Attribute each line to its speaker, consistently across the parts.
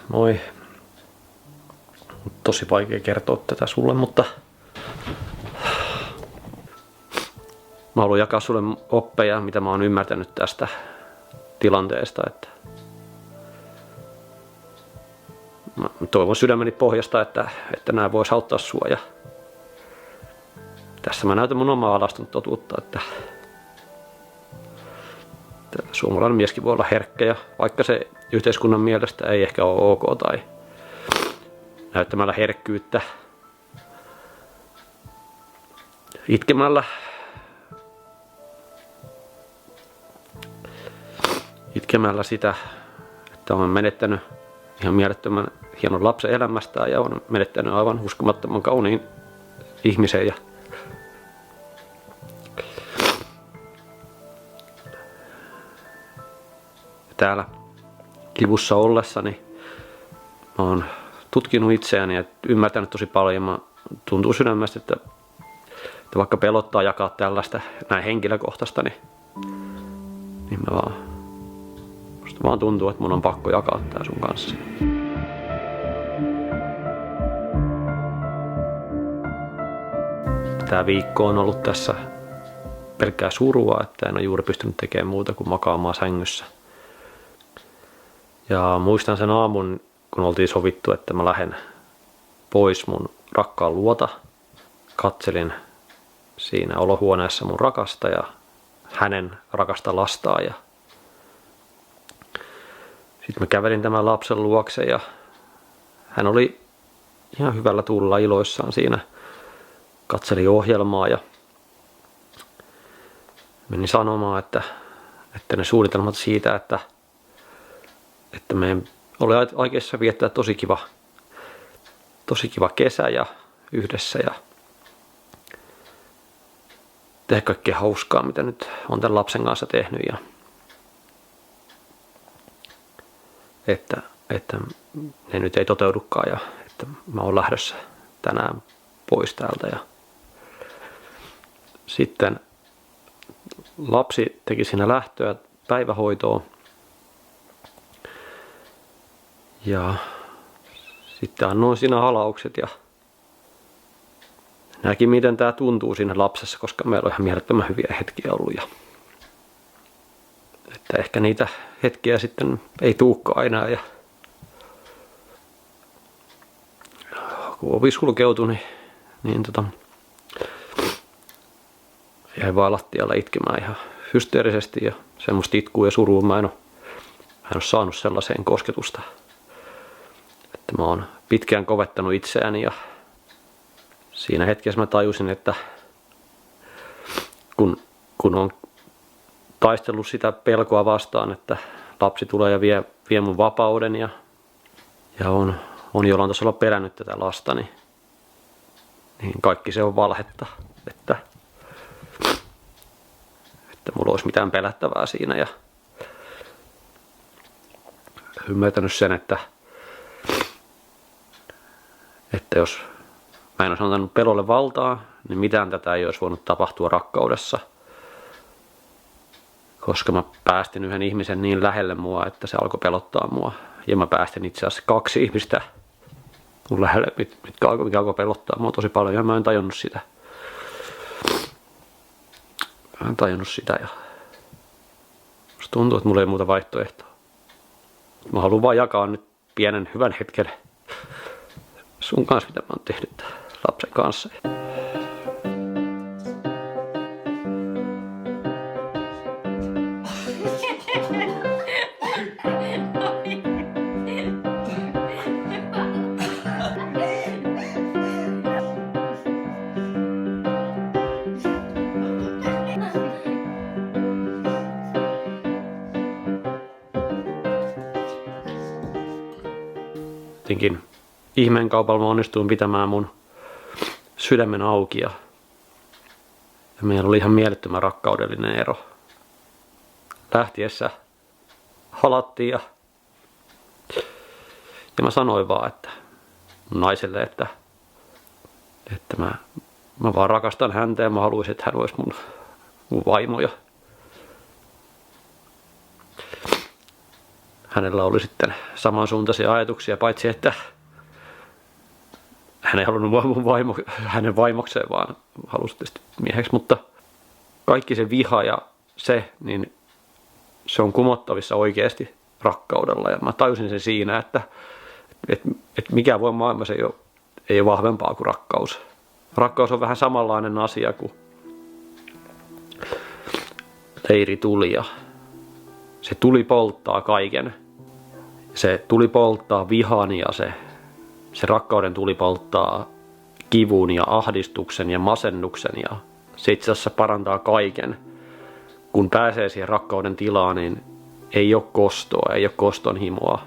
Speaker 1: Moi. Tosi vaikea kertoa tätä sulle, mutta mä haluan jakaa sulle oppeja, mitä mä oon ymmärtänyt tästä tilanteesta. Että mä toivon sydämeni pohjasta, että nämä vois auttaa sua. Ja tässä mä näytän mun omaa alastunut totuutta, että suomalainen mieskin voi olla herkkä, ja vaikka se yhteiskunnan mielestä ei ehkä ole ok tai näyttämällä herkkyyttä, itkemällä sitä, että on menettänyt ihan mielettömän hienon lapsen elämästään ja on menettänyt aivan uskomattoman kauniin ihmisen. Ja täällä kivussa ollessani mä oon tutkinut itseäni ja ymmärtänyt tosi paljon. Mä tuntuu sydämestä, että vaikka pelottaa jakaa tällaista näin henkilökohtaista, niin musta vaan tuntuu, että mun on pakko jakaa tää sun kanssa. Tää viikko on ollut tässä pelkkää surua, että en ole juuri pystynyt tekemään muuta kuin makaamaan sängyssä. Ja muistan sen aamun, kun oltiin sovittu, että mä lähden pois mun rakkaan luota. Katselin siinä olohuoneessa mun rakasta ja hänen rakasta lastaan. Ja sitten mä kävelin tämän lapsen luokse ja hän oli ihan hyvällä tuulella iloissaan siinä. Katseli ohjelmaa ja menin sanomaan, että ne suunnitelmat siitä, että me oli aikeissa viettää tosi kiva kesä ja yhdessä ja tehdä kaikkea hauskaa, mitä nyt on tämän lapsen kanssa tehnyt. Ja että ne nyt ei toteudukaan ja että mä oon lähdössä tänään pois täältä. Ja sitten lapsi teki siinä lähtöä päivähoitoon. Ja sitten annoin siinä halaukset ja näki miten tää tuntuu siinä lapsessa, koska meillä on ihan mielettömän hyviä hetkiä ollut. Ja että ehkä niitä hetkiä sitten ei tuukkaan aina. Ja kun ovi sulkeutui, niin jäin vaan lattialla itkemään ihan hysteerisesti ja semmoista itkua ja surua mä en ole saanut sellaiseen kosketusta. Että mä oon pitkään kovettanut itseäni ja siinä hetkessä mä tajusin, että kun on taistellut sitä pelkoa vastaan, että lapsi tulee ja vie mun vapauden ja on jollain tasolla pelännyt tätä lasta, niin kaikki se on valhetta, että mulla olisi mitään pelättävää siinä ja ymmärtänyt sen, että jos mä en olisi antanut pelolle valtaa, niin mitään tätä ei olisi voinut tapahtua rakkaudessa. Koska mä päästin yhden ihmisen niin lähelle mua, että se alkoi pelottaa mua. Ja mä päästin itse asiassa 2 ihmistä mun lähelle, mikä alkoi pelottaa mua tosi paljon. Ja mä en tajunnut sitä. Ja musta tuntuu, että mulla ei muuta vaihtoehtoa. Mä haluan vaan jakaa nyt pienen hyvän hetken sun kanssa, mitä mä oon tehnyt lapsen kanssa. Jotenkin ihmeen kaupalla mä onnistuin pitämään mun sydämen auki ja meillä oli ihan mielettömän rakkaudellinen ero. Lähtiessä halattiin ja mä sanoin vaan, että mun naiselle, että mä vaan rakastan häntä ja mä haluaisin, että hän olisi mun vaimo. Ja hänellä oli sitten samansuuntaisia ajatuksia, paitsi että hän ei halunnut mua hänen vaimokseen, vaan halusi tietysti mieheksi, mutta kaikki se viha ja se, niin se on kumottavissa oikeasti rakkaudella. Ja mä tajusin sen siinä, että mikä voi maailmassa ei ole vahvempaa kuin rakkaus. Rakkaus on vähän samanlainen asia kuin leirituli ja se tuli polttaa kaiken. Se tuli polttaa vihan ja se rakkauden tuli polttaa kivun ja ahdistuksen ja masennuksen ja se itse asiassa parantaa kaiken. Kun pääsee siihen rakkauden tilaan, niin ei ole kostoa, ei ole koston himoa.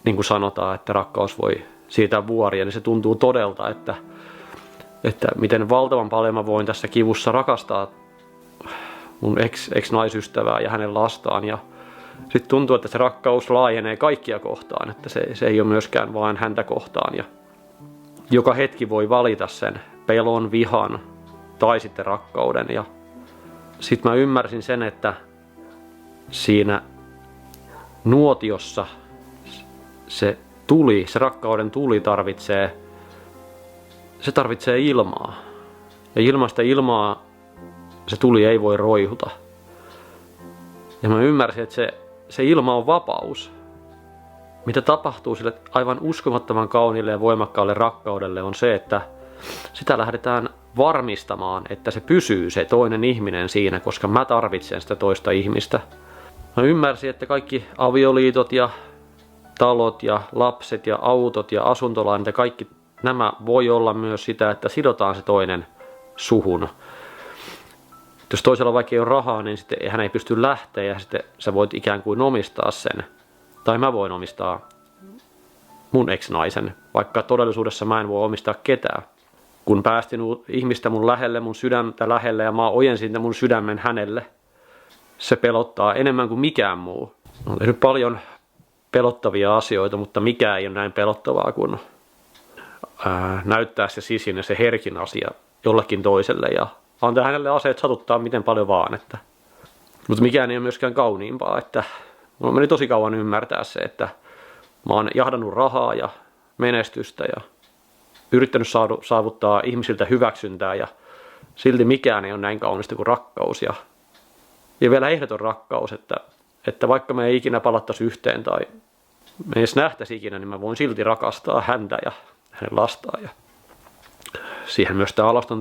Speaker 1: Niin kuin sanotaan, että rakkaus voi siirtää vuoria, niin se tuntuu todelta, että miten valtavan paljon mä voin tässä kivussa rakastaa mun ex-naisystävää ja hänen lastaan. Ja sitten tuntuu, että se rakkaus laajenee kaikkia kohtaan, että se ei ole myöskään vain häntä kohtaan. Ja joka hetki voi valita sen pelon, vihan tai sitten rakkauden. Ja sitten mä ymmärsin sen, että siinä nuotiossa se rakkauden tuli tarvitsee ilmaa. Ja ilmasta ilmaa se tuli ei voi roihuta. Ja mä ymmärsin, että se ilma on vapaus. Mitä tapahtuu sille aivan uskomattoman kauniille ja voimakkaalle rakkaudelle on se, että sitä lähdetään varmistamaan, että se pysyy se toinen ihminen siinä, koska mä tarvitsen sitä toista ihmistä. Mä ymmärsin, että kaikki avioliitot ja talot ja lapset ja autot ja asuntolainat ja kaikki nämä voi olla myös sitä, että sidotaan se toinen suhun. Jos toisella vaikka ei ole rahaa, niin sitten hän ei pysty lähteä ja sitten sä voit ikään kuin omistaa sen. Tai mä voin omistaa mun ex-naisen, vaikka todellisuudessa mä en voi omistaa ketään. Kun päästin ihmistä mun lähelle, mun sydäntä lähelle ja mä ojensin mun sydämen hänelle, se pelottaa enemmän kuin mikään muu. Olen tehnyt paljon pelottavia asioita, mutta mikään ei ole näin pelottavaa kuin näyttää se sisin ja se herkin asia jollekin toiselle ja antaa hänelle aseet satuttaa miten paljon vaan. Mutta mikään ei ole myöskään kauniimpaa. Mulla meni tosi kauan ymmärtää se, että mä oon jahdannut rahaa ja menestystä ja yrittänyt saavuttaa ihmisiltä hyväksyntää ja silti mikään ei ole näin kaunista kuin rakkaus. Ja vielä ehdoton rakkaus, että vaikka me ei ikinä palattaisi yhteen tai me ei edes nähtäisi ikinä, niin mä voin silti rakastaa häntä ja hänen lastaan. Ja siihen myös tämä alaston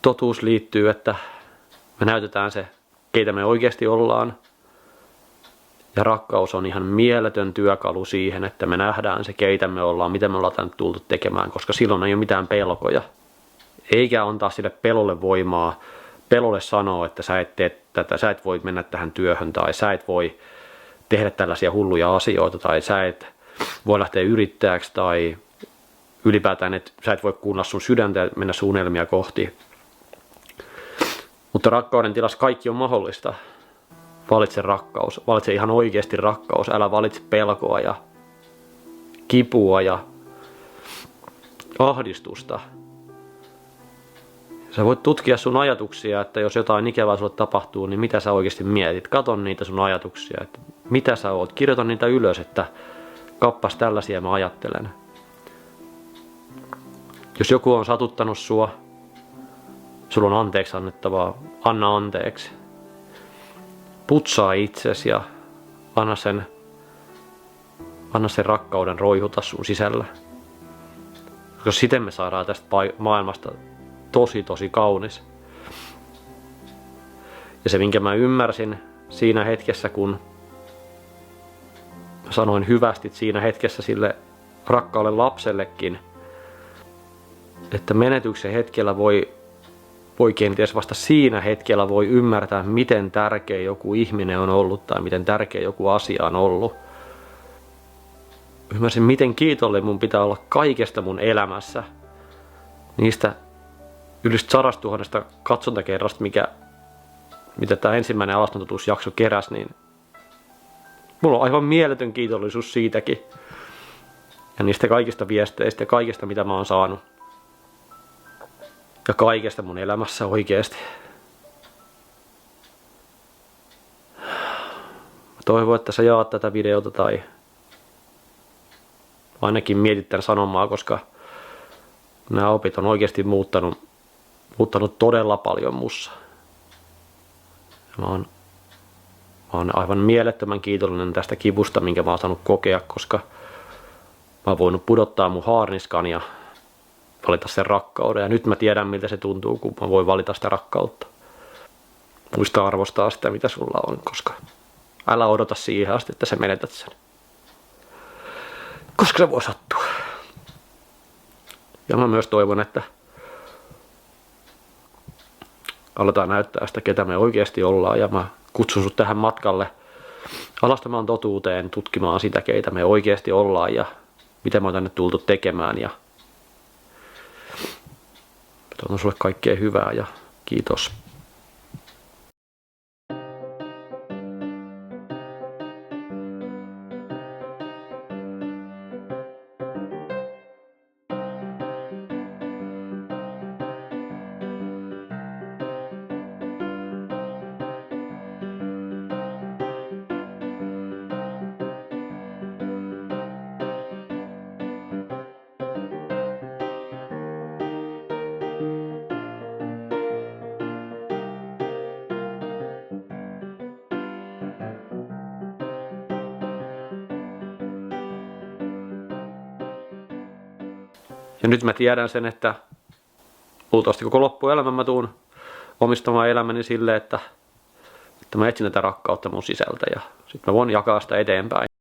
Speaker 1: totuus liittyy, että me näytetään se, keitä me oikeasti ollaan. Ja rakkaus on ihan mieletön työkalu siihen, että me nähdään se, keitä me ollaan, mitä me ollaan tänne tultu tekemään, koska silloin ei ole mitään pelkoja. Eikä antaa sille pelolle voimaa, pelolle sanoa, että sä et tee tätä, sä et voi mennä tähän työhön, tai sä et voi tehdä tällaisia hulluja asioita, tai sä et voi lähteä yrittäjäksi, tai ylipäätään, että sä et voi kuunnella sun sydäntä ja mennä sun unelmia kohti. Mutta rakkauden tilassa kaikki on mahdollista. Valitse rakkaus. Valitse ihan oikeasti rakkaus. Älä valitse pelkoa ja kipua ja ahdistusta. Sä voit tutkia sun ajatuksia, että jos jotain ikävää sulle tapahtuu, niin mitä sä oikeasti mietit. Kato niitä sun ajatuksia, että mitä sä oot. Kirjoita niitä ylös, että kappas tällaisia mä ajattelen. Jos joku on satuttanut sua, sulla on anteeksi annettavaa, anna anteeksi. Putsaa itsesi ja anna sen rakkauden roihuta sun sisällä. Koska siten me saadaan tästä maailmasta tosi kaunis. Ja se, minkä mä ymmärsin siinä hetkessä, kun sanoin hyvästit siinä hetkessä sille rakkaalle lapsellekin, että menetyksen hetkellä voi kenties vasta siinä hetkellä voi ymmärtää, miten tärkeä joku ihminen on ollut tai miten tärkeä joku asia on ollut. Ymmärsin, miten kiitollinen mun pitää olla kaikesta mun elämässä. Niistä yli 100 000 katsontakerrasta, mitä tämä ensimmäinen alaston totuusjakso keräsi, niin mulla on aivan mieletön kiitollisuus siitäkin. Ja niistä kaikista viesteistä ja kaikesta, mitä mä oon saanut. Ja kaikesta mun elämässä oikeesti. Toivon, että sä jaat tätä videota tai ainakin mietit tämän sanomaa, koska nämä opit on oikeasti muuttanut todella paljon mussa. Mä oon aivan mielettömän kiitollinen tästä kivusta, minkä mä oon saanut kokea, koska mä oon voinut pudottaa mun haarniskan ja valita sen rakkauden. Ja nyt mä tiedän, miltä se tuntuu, kun mä voin valita sitä rakkautta. Muista arvostaa sitä, mitä sulla on, koska älä odota siihen asti, että sä menetät sen. Koska se voi sattua. Ja mä myös toivon, että aletaan näyttää sitä, ketä me oikeasti ollaan. Ja mä kutsun sut tähän matkalle alastamaan totuuteen, tutkimaan sitä, keitä me oikeasti ollaan ja mitä me on tänne tultu tekemään. Ja toivon sulle kaikkea hyvää ja kiitos. Ja nyt mä tiedän sen, että luultavasti koko loppuelämän mä tuun omistamaan elämäni silleen, että mä etsin tätä rakkautta mun sisältä ja sit mä voin jakaa sitä eteenpäin.